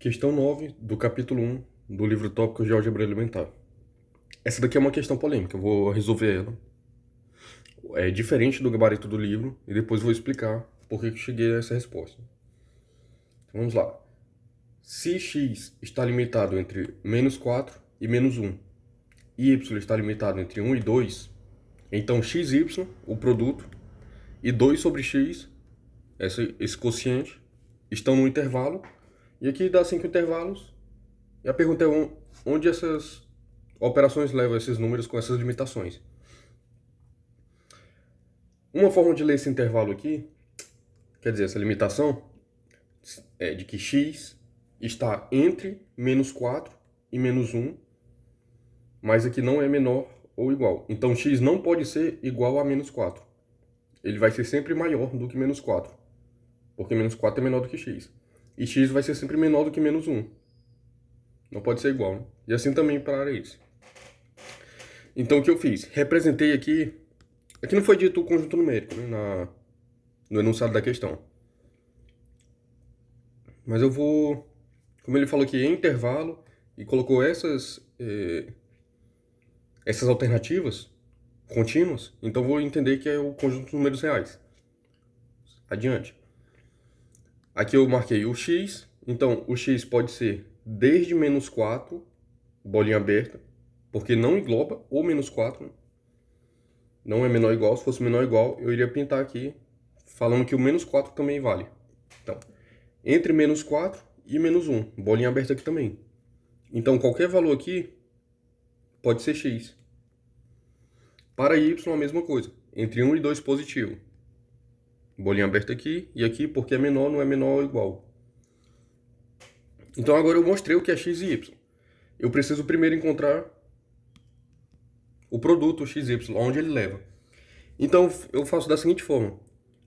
Questão 9 do capítulo 1 do livro Tópicos de Álgebra Elementar. Essa daqui é uma questão polêmica, eu vou resolver ela. É diferente do gabarito do livro e depois vou explicar por que eu cheguei a essa resposta. Então vamos lá. Se x está limitado entre -4 e -1, e y está limitado entre 1 e 2, então xy, o produto, e 2 sobre x, esse quociente, estão no intervalo, e aqui dá 5 intervalos, e a pergunta é onde essas operações levam esses números com essas limitações. Uma forma de ler esse intervalo aqui, quer dizer, essa limitação, é de que x está entre -4 e -1, mas aqui não é menor ou igual. Então x não pode ser igual a -4. Ele vai ser sempre maior do que -4, porque -4 é menor do que x. E x vai ser sempre menor do que -1. Não pode ser igual, né? E assim também para isso. Então o que eu fiz? Representei aqui... Aqui não foi dito o conjunto numérico, né, no enunciado da questão. Mas eu vou... Como ele falou aqui, em intervalo, e colocou essas alternativas contínuas, então vou entender que é o conjunto de números reais. Adiante. Aqui eu marquei o x, então o x pode ser desde -4, bolinha aberta, porque não engloba o -4, não é menor ou igual. Se fosse menor ou igual, eu iria pintar aqui, falando que o -4 também vale. Então, entre -4 e -1, bolinha aberta aqui também. Então, qualquer valor aqui pode ser x. Para y, a mesma coisa, entre 1 e 2 positivo. Bolinha aberta aqui e aqui, porque é menor, não é menor ou igual. Então, agora eu mostrei o que é x e y. Eu preciso primeiro encontrar o produto xy, onde ele leva. Então, eu faço da seguinte forma.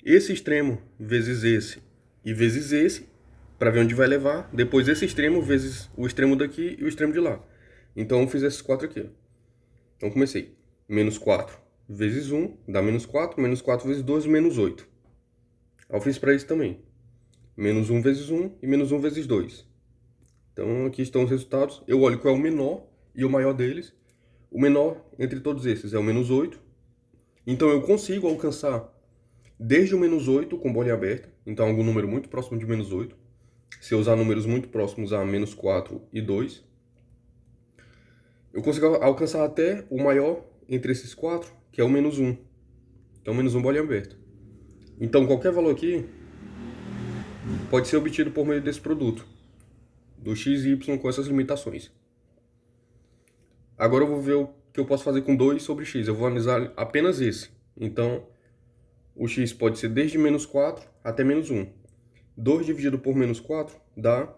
Esse extremo vezes esse e vezes esse, para ver onde vai levar. Depois esse extremo vezes o extremo daqui e o extremo de lá. Então, eu fiz esses 4 aqui. Então, comecei. -4 vezes 1 dá -4. -4 vezes 2, -8. Eu fiz para isso também. -1 vezes 1 e -1 vezes 2. Então, aqui estão os resultados. Eu olho qual é o menor e o maior deles. O menor entre todos esses é o -8. Então, eu consigo alcançar desde o -8 com bolinha aberta. Então, algum número muito próximo de -8. Se eu usar números muito próximos a -4 e 2. Eu consigo alcançar até o maior entre esses 4, que é o -1. Então, -1 bolinha aberta. Então, qualquer valor aqui pode ser obtido por meio desse produto, do x e y com essas limitações. Agora eu vou ver o que eu posso fazer com 2 sobre x. Eu vou analisar apenas esse. Então, o x pode ser desde -4 até -1. 2 dividido por -4 dá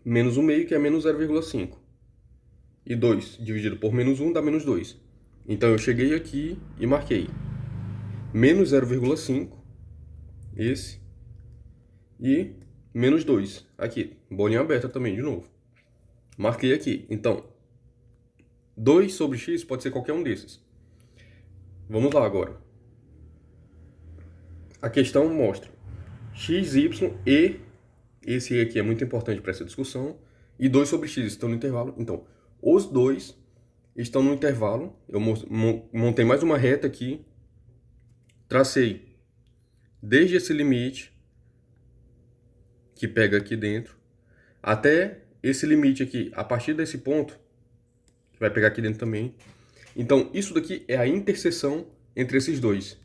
-1/2, que é -0,5. E 2 dividido por -1 dá -2. Então, eu cheguei aqui e marquei -0,5, esse, e -2, aqui, bolinha aberta também, de novo. Marquei aqui. Então, 2 sobre x pode ser qualquer um desses. Vamos lá agora. A questão mostra x, y e, esse aqui é muito importante para essa discussão, e 2 sobre x estão no intervalo. Então, os dois estão no intervalo. Eu montei mais uma reta aqui, tracei desde esse limite, que pega aqui dentro, até esse limite aqui, a partir desse ponto, que vai pegar aqui dentro também. Então, isso daqui é a interseção entre esses dois.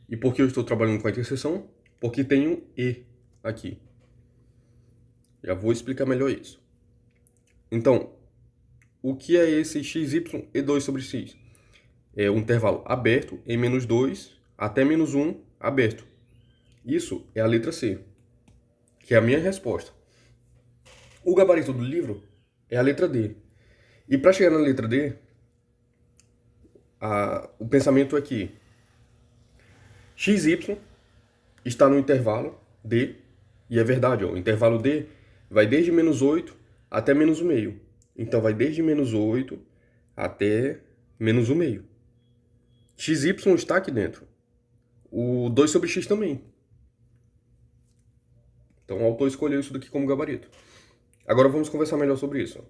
E por que eu estou trabalhando com a interseção? Porque tem um E aqui. Já vou explicar melhor isso. Então, o que é esse xy e 2 sobre x? É um intervalo aberto em -2 até -1 aberto. Isso é a letra C, que é a minha resposta. O gabarito do livro é a letra D. E para chegar na letra D, o pensamento é que xy está no intervalo D, e é verdade, ó, o intervalo D vai desde -8 até -1/2. Então, vai desde -8 até -1/2. XY está aqui dentro. O 2 sobre x também. Então o autor escolheu isso daqui como gabarito. Agora vamos conversar melhor sobre isso.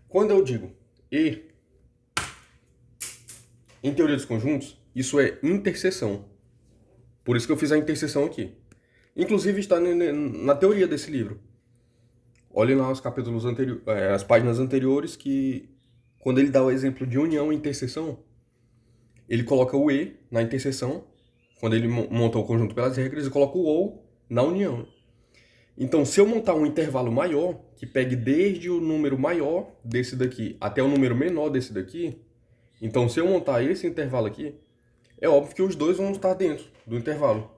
Quando eu digo E, em teoria dos conjuntos, isso é interseção. Por isso que eu fiz a interseção aqui. Inclusive está na teoria desse livro. Olhem lá os capítulos anteriores, as páginas anteriores, que quando ele dá o exemplo de união e interseção, ele coloca o E na interseção, quando ele monta o conjunto pelas regras, e coloca o OU na união. Então, se eu montar um intervalo maior, que pegue desde o número maior desse daqui até o número menor desse daqui, então se eu montar esse intervalo aqui, é óbvio que os dois vão estar dentro do intervalo.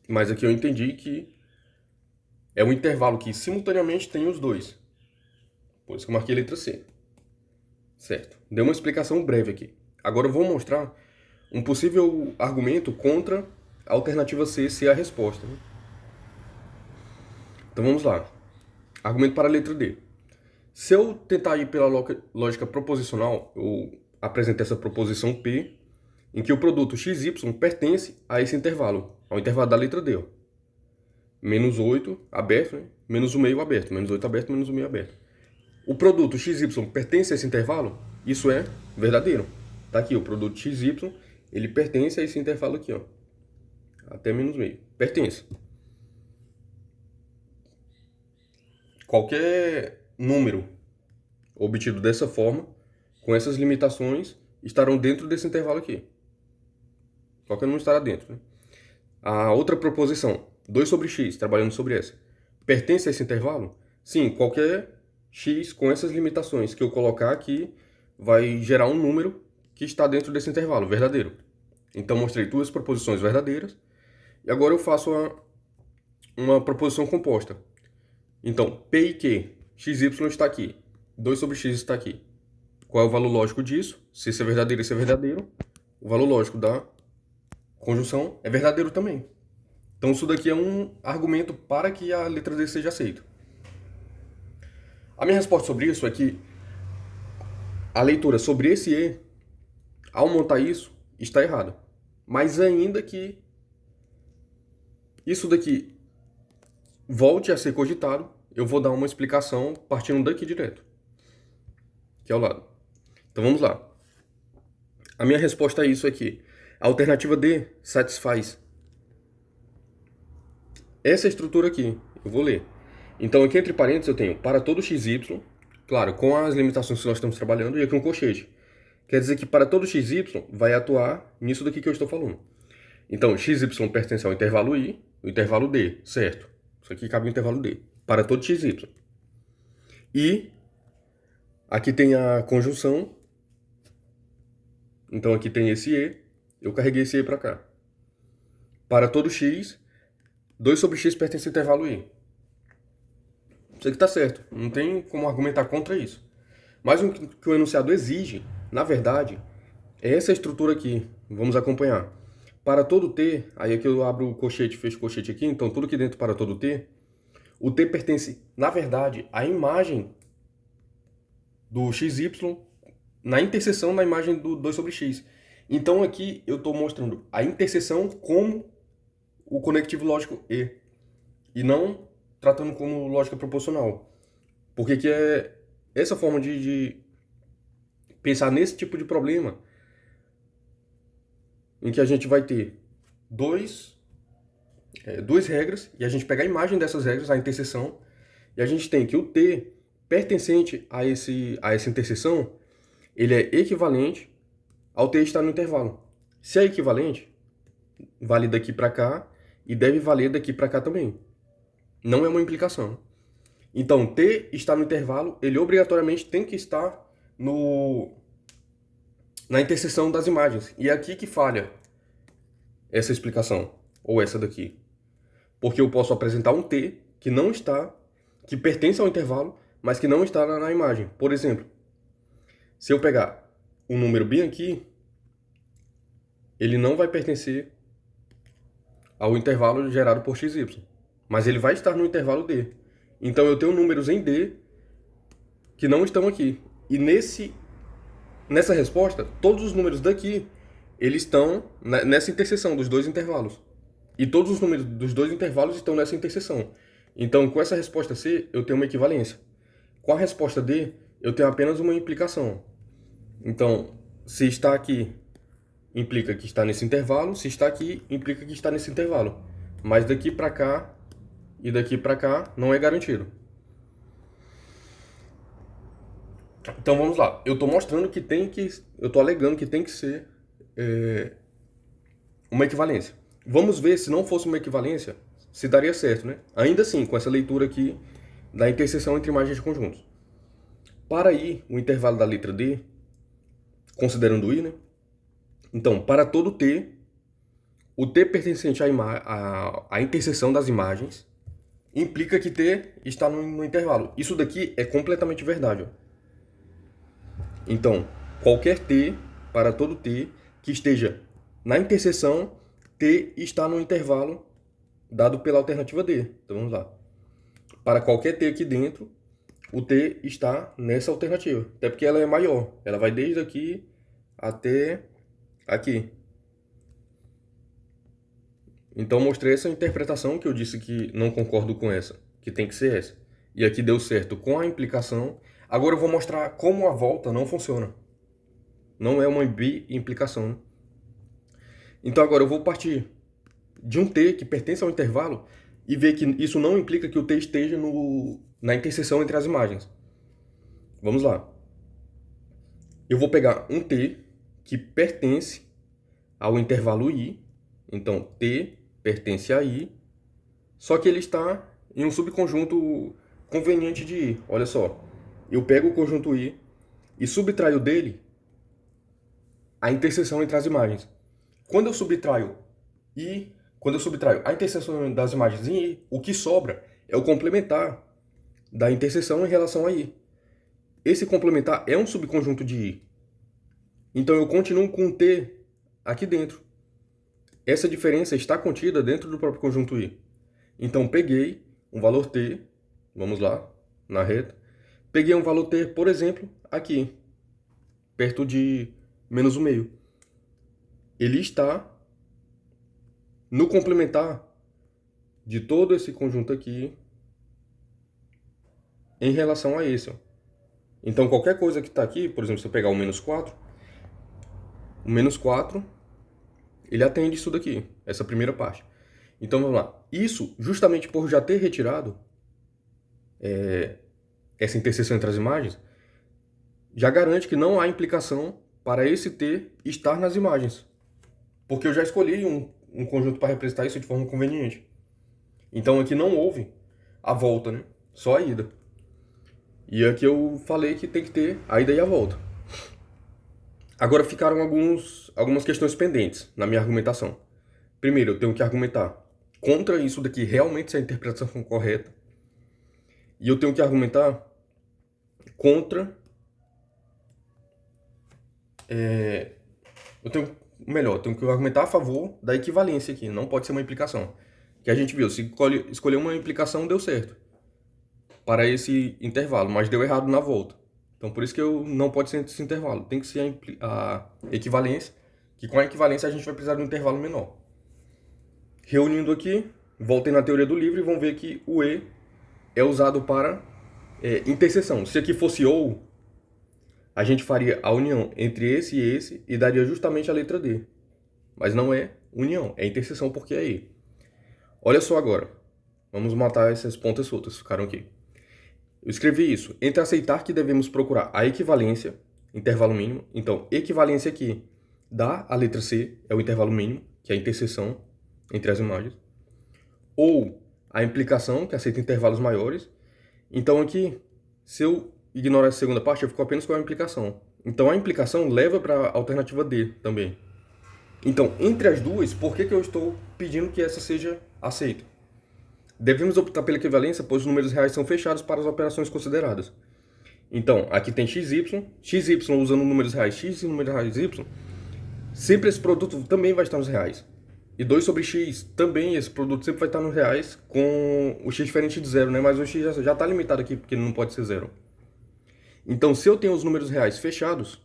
Mas aqui eu entendi que é um intervalo que simultaneamente tem os dois. Por isso que eu marquei a letra C. Certo. Deu uma explicação breve aqui. Agora eu vou mostrar um possível argumento contra a alternativa C ser a resposta, né? Então vamos lá. Argumento para a letra D. Se eu tentar ir pela lógica proposicional, eu apresento essa proposição P, em que o produto XY pertence a esse intervalo, ao intervalo da letra D. Ó. Menos 8 aberto, né? Menos o meio aberto. Menos 8 aberto, menos o meio aberto. O produto XY pertence a esse intervalo? Isso é verdadeiro. Tá aqui, o produto XY, ele pertence a esse intervalo aqui, ó. Até menos meio. Pertence. Qualquer número obtido dessa forma, com essas limitações, estarão dentro desse intervalo aqui. Qualquer número estará dentro, né? A outra proposição, 2 sobre x, trabalhando sobre essa, pertence a esse intervalo? Sim, qualquer x com essas limitações que eu colocar aqui vai gerar um número que está dentro desse intervalo, verdadeiro. Então, mostrei duas proposições verdadeiras. E agora eu faço uma proposição composta. Então, P e Q, XY está aqui, 2 sobre x está aqui. Qual é o valor lógico disso? Se isso é verdadeiro, isso é verdadeiro. O valor lógico da conjunção é verdadeiro também. Então, isso daqui é um argumento para que a letra D seja aceita. A minha resposta sobre isso é que a leitura sobre esse E, ao montar isso, está errada. Mas ainda que isso daqui volte a ser cogitado, eu vou dar uma explicação partindo daqui direto, que é ao lado. Então vamos lá. A minha resposta a isso é que a alternativa D satisfaz essa estrutura aqui. Eu vou ler. Então aqui entre parênteses eu tenho para todo XY, claro, com as limitações que nós estamos trabalhando, e aqui um colchete. Quer dizer que para todo XY vai atuar nisso daqui que eu estou falando. Então, XY pertence ao intervalo I, o intervalo D, certo? Isso aqui cabe no intervalo D, para todo XY. E aqui tem a conjunção, então aqui tem esse E, eu carreguei esse E para cá. Para todo X, 2 sobre X pertence ao intervalo I. Isso aqui está certo, não tem como argumentar contra isso. Mas o que o enunciado exige, na verdade, é essa estrutura aqui. Vamos acompanhar. Para todo T, aí aqui eu abro o colchete, fecho o colchete aqui, então tudo aqui dentro para todo T, o T pertence, na verdade, à imagem do XY na interseção na imagem do 2 sobre X. Então aqui eu estou mostrando a interseção como o conectivo lógico E, e não tratando como lógica proporcional. Porque que é essa forma de pensar nesse tipo de problema em que a gente vai ter duas regras e a gente pega a imagem dessas regras, a interseção, e a gente tem que o T pertencente a essa interseção, ele é equivalente ao T estar no intervalo. Se é equivalente, vale daqui para cá e deve valer daqui para cá também. Não é uma implicação. Então, T está no intervalo, ele obrigatoriamente tem que estar na interseção das imagens. E é aqui que falha essa explicação, ou essa daqui. Porque eu posso apresentar um T que não está, que pertence ao intervalo, mas que não está na imagem. Por exemplo, se eu pegar um número bem aqui, ele não vai pertencer ao intervalo gerado por XY, mas ele vai estar no intervalo D. Então eu tenho números em D que não estão aqui. E nessa resposta, todos os números daqui, eles estão nessa interseção dos dois intervalos. E todos os números dos dois intervalos estão nessa interseção. Então, com essa resposta C, eu tenho uma equivalência. Com a resposta D, eu tenho apenas uma implicação. Então, se está aqui, implica que está nesse intervalo. Se está aqui, implica que está nesse intervalo. Mas daqui para cá e daqui para cá não é garantido. Então vamos lá. Eu estou mostrando que tem que... Eu estou alegando que tem que ser uma equivalência. Vamos ver se não fosse uma equivalência, se daria certo, né? Ainda assim, com essa leitura aqui da interseção entre imagens de conjuntos. Para I, o intervalo da letra D, considerando I, né? Então, para todo T, o T pertencente à interseção das imagens implica que T está no intervalo. Isso daqui é completamente verdade, ó. Então, qualquer T, para todo T, que esteja na interseção, T está no intervalo dado pela alternativa D. Então, vamos lá. Para qualquer T aqui dentro, o T está nessa alternativa. Até porque ela é maior. Ela vai desde aqui até aqui. Então, mostrei essa interpretação que eu disse que não concordo com essa, que tem que ser essa. E aqui deu certo com a implicação. Agora eu vou mostrar como a volta não funciona. Não é uma bi-implicação, né? Então agora eu vou partir de um T que pertence ao intervalo e ver que isso não implica que o T esteja na interseção entre as imagens. Vamos lá. Eu vou pegar um T que pertence ao intervalo I. Então T pertence a I, só que ele está em um subconjunto conveniente de I. Olha só. Eu pego o conjunto I e subtraio dele a interseção entre as imagens. Quando eu subtraio a interseção das imagens em I, o que sobra é o complementar da interseção em relação a I. Esse complementar é um subconjunto de I. Então eu continuo com T aqui dentro. Essa diferença está contida dentro do próprio conjunto I. Então peguei um valor T, vamos lá, na reta. Peguei um valor T, por exemplo, aqui, perto de menos 1/2. Ele está no complementar de todo esse conjunto aqui em relação a esse, ó. Então qualquer coisa que está aqui, por exemplo, se eu pegar o menos 4, ele atende isso daqui, essa primeira parte. Então vamos lá. Isso, justamente por já ter retirado essa interseção entre as imagens, já garante que não há implicação para esse T estar nas imagens. Porque eu já escolhi um conjunto para representar isso de forma conveniente. Então aqui não houve a volta, né? Só a ida. E aqui eu falei que tem que ter a ida e a volta. Agora ficaram algumas questões pendentes na minha argumentação. Primeiro, eu tenho que argumentar contra isso daqui, realmente se a interpretação for correta. E eu tenho que argumentar contra... eu tenho que argumentar a favor da equivalência aqui. Não pode ser uma implicação. Que a gente viu, se escolher uma implicação, deu certo para esse intervalo, mas deu errado na volta. Então, por isso que não pode ser esse intervalo. Tem que ser a equivalência, que com a equivalência a gente vai precisar de um intervalo menor. Reunindo aqui, voltem na teoria do livro e vão ver que o E é usado para interseção. Se aqui fosse OU, a gente faria a união entre esse e daria justamente a letra D. Mas não é união, é interseção porque é E. Olha só agora. Vamos matar essas pontas soltas que ficaram aqui. Eu escrevi isso. Entre aceitar que devemos procurar a equivalência, intervalo mínimo. Então, equivalência aqui dá a letra C, é o intervalo mínimo, que é a interseção entre as imagens. Ou a implicação, que aceita intervalos maiores. Então aqui, se eu ignorar essa segunda parte, eu fico apenas com a implicação. Então a implicação leva para a alternativa D também. Então, entre as duas, por que eu estou pedindo que essa seja aceita? Devemos optar pela equivalência, pois os números reais são fechados para as operações consideradas. Então, aqui tem XY usando números reais X e números reais Y. Sempre esse produto também vai estar nos reais. E 2 sobre X, também esse produto sempre vai estar nos reais, com o X diferente de 0, né? Mas o X já está limitado aqui, porque ele não pode ser 0. Então, se eu tenho os números reais fechados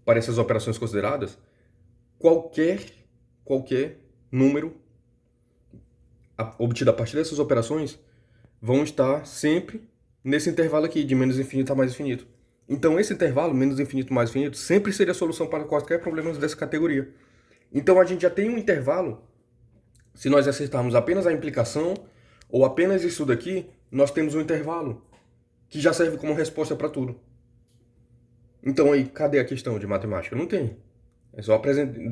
para essas operações consideradas, qualquer número obtida a partir dessas operações vão estar sempre nesse intervalo aqui, de menos infinito a mais infinito. Então, esse intervalo, menos infinito mais infinito, sempre seria a solução para quaisquer problemas dessa categoria. Então, a gente já tem um intervalo. Se nós acertarmos apenas a implicação, ou apenas isso daqui, nós temos um intervalo que já serve como resposta para tudo. Então, aí, cadê a questão de matemática? Não tem. É só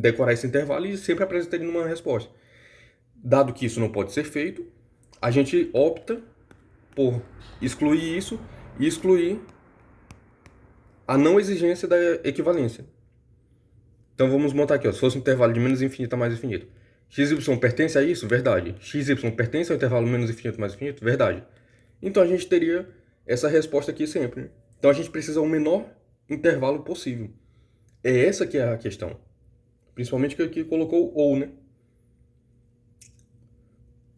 decorar esse intervalo e sempre apresentar ele numa resposta. Dado que isso não pode ser feito, a gente opta por excluir isso e excluir a não exigência da equivalência. Então vamos montar aqui, ó, se fosse um intervalo de menos infinito a mais infinito. XY pertence a isso? Verdade. XY pertence ao intervalo menos infinito mais infinito? Verdade. Então a gente teria essa resposta aqui sempre. Né? Então a gente precisa ao menor intervalo possível. É essa que é a questão. Principalmente que aqui colocou ou, né?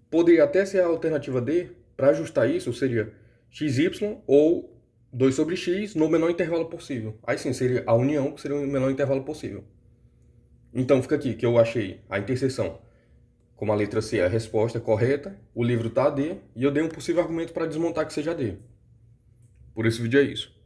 Poderia até ser a alternativa D, para ajustar isso, seria XY ou 2 sobre X no menor intervalo possível. Aí sim, seria a união, que seria o menor intervalo possível. Então fica aqui que eu achei a interseção como a letra C é a resposta correta, o livro está D, e eu dei um possível argumento para desmontar que seja D. Por esse vídeo é isso.